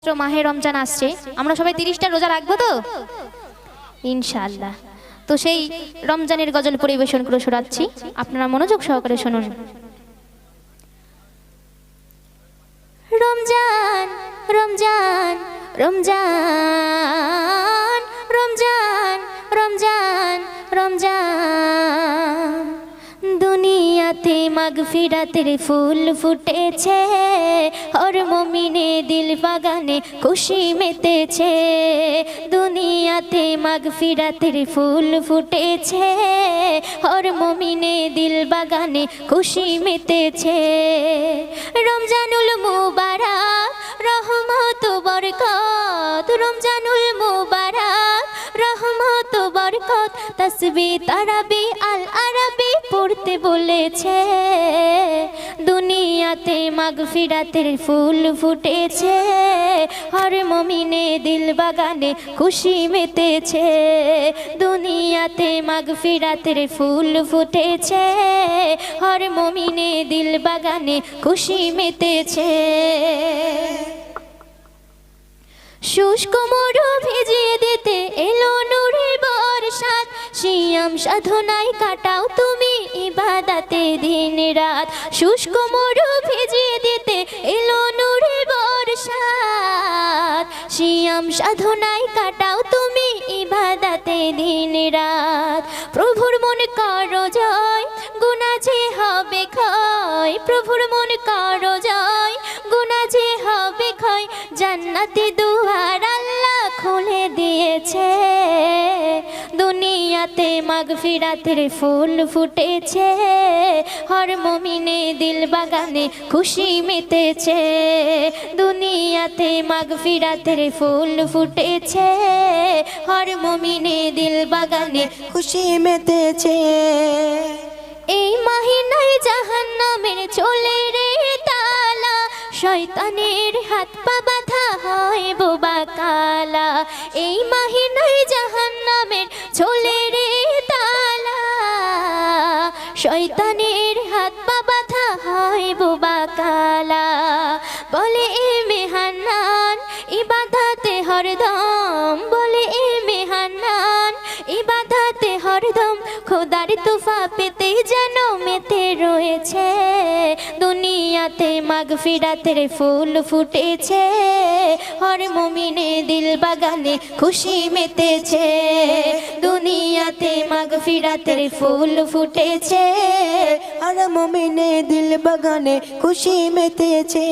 तो माहे रमजान आसছে আমরা সবাই 30টা রোজা রাখবো তো ইনশাআল্লাহ। তো সেই রমজানের গজল পরিবেশন করে শোনাচ্ছি, আপনারা মনোযোগ সহকারে শুনুন। রমজান রমজান রমজান রমজান রমজান রমজান দুনিয়াতে মাগফিরাতের ফুল ফুটেছে, হর মুমিনে দিল বাগানে খুশি মেতেছে। দুনিয়াতে মাগফিরাতের ফুল ফুটেছে, হর মুমিনে দিল বাগানে খুশি মেতেছে। রমজানুল মুবারক রহমত বরকত, রমজানুল মুবারক রহমত বরকত, তাসবিহ তারাবি আল আরাবি পড়তে বলেছে। দুনিয়াতে মাগফিরাতের ফুল ফুটেছে, হর মুমিনে দিল বাগানে খুশি মেতেছে। দুনিয়াতে মাগফিরাতের ফুল ফুটেছে, হর মুমিনে দিল বাগানে খুশি মেতেছে। শুষ্ক মরু ভিজিয়ে দিতে এলো নূরের বর্ষাত, সিয়াম সাধনায় কাটাও তুমি ইবাদতে দিন রাত। শুষ্ক মরু ভিজিয়ে দিতে এলো নূরের বর্ষাত, সিয়াম সাধনায় কাটাও তুমি ইবাদতে দিন রাত। প্রভুর মন করো জয়, গুনাহ যে হবে ক্ষয়। প্রভুর মন করো জয়, গুনাহ যে হবে ক্ষয়। জান্নাতি দুয়ার আল্লাহ খুলে দিয়েছে। দুনিয়াতে মাগফিরাতের ফুল ফুটেছে, হর মুমিনে দিল বাগানে খুশি মেতেছে। দুনিয়াতে মাগফিরাতের ফুল ফুটেছে, হর মুমিনে দিল বাগানে খুশি মেতেছে। এই মাহিনায় জাহান্নামের চলে রে তালা, শয়তানের হাত পা বাঁধা হয় বোবা কালা। এই মাহিনায় জাহান্নামের চলে রে তালা, শয়তানের হাত পা বাঁধা হয় বোবা কালা। বলে এ মেহান্নান ইবাদতে হরদম, বলে এ মেহান্নান ইবাদতে হরদম, খোদার তুফা পেতে যেন মেতে রয়েছে। দুনিয়াতে মাগফিরাতের ফুল ফুটেছে, হর মুমিনে দিল বাগানে খুশি মেতেছে। দুনিয়াতে মাগফিরাতের ফুল ফুটেছে, আর মুমিনে দিল বাগানে খুশি মেতেছে।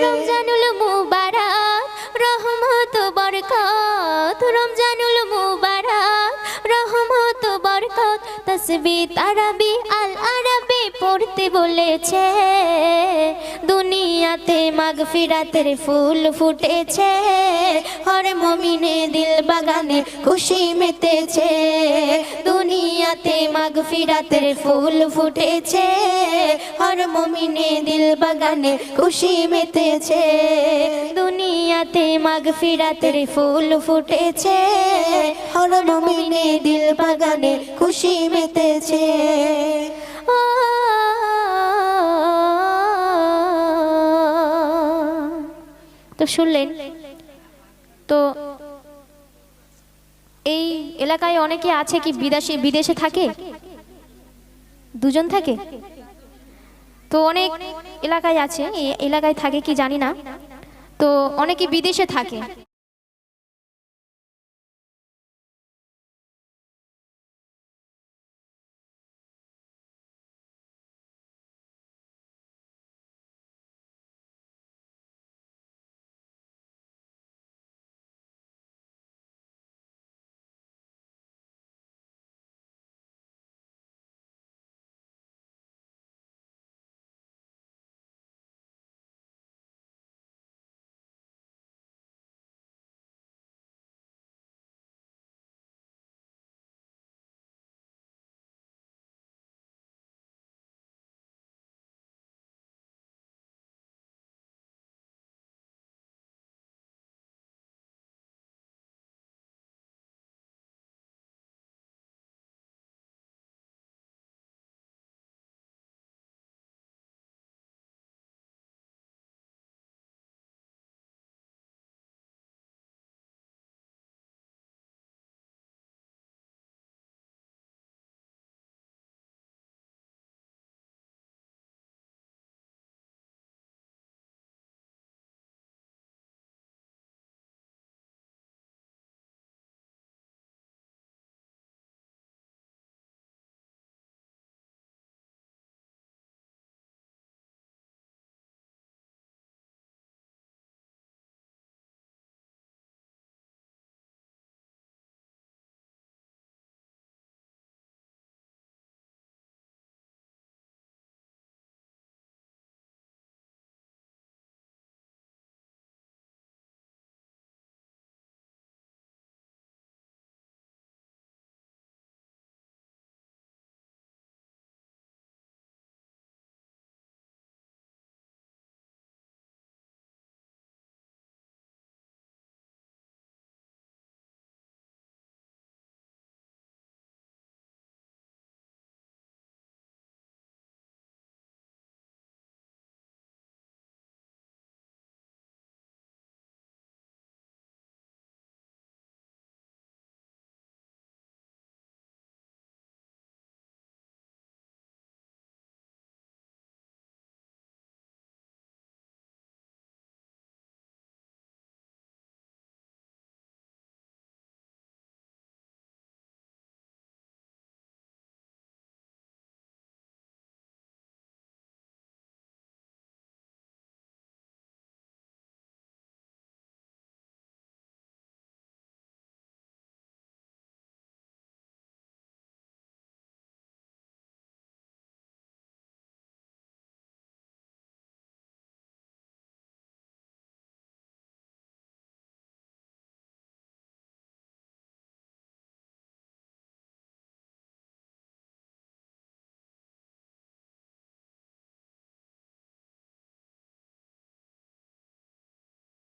রমজানুল মুবারক রহমত বরকত, রমজানুল মুবারক রহমত বরকত, তাসবিহ তারাবি আল আরাবি পড়তে বলেছে। দুনিয়াতে মাগফিরাতের ফুল ফুটেছে, হর মুমিনে দিল বাগানে খুশি মেতেছে। দুনিয়াতে মাগফিরাতের ফুল ফুটেছে, হর মুমিনে দিল বাগানে খুশি মেতেছে। দুনিয়াতে মাগফিরাতের ফুল ফুটেছে, হর মুমিনে দিল বাগানে খুশি মেতেছে। তো শুনলেন, তো এই এলাকায় অনেকে আছে কি বিদেশে থাকে, দুজন থাকে। তো অনেক এলাকায় আছে, এই এলাকায় থাকে কি জানি না। তো অনেকে বিদেশে থাকে।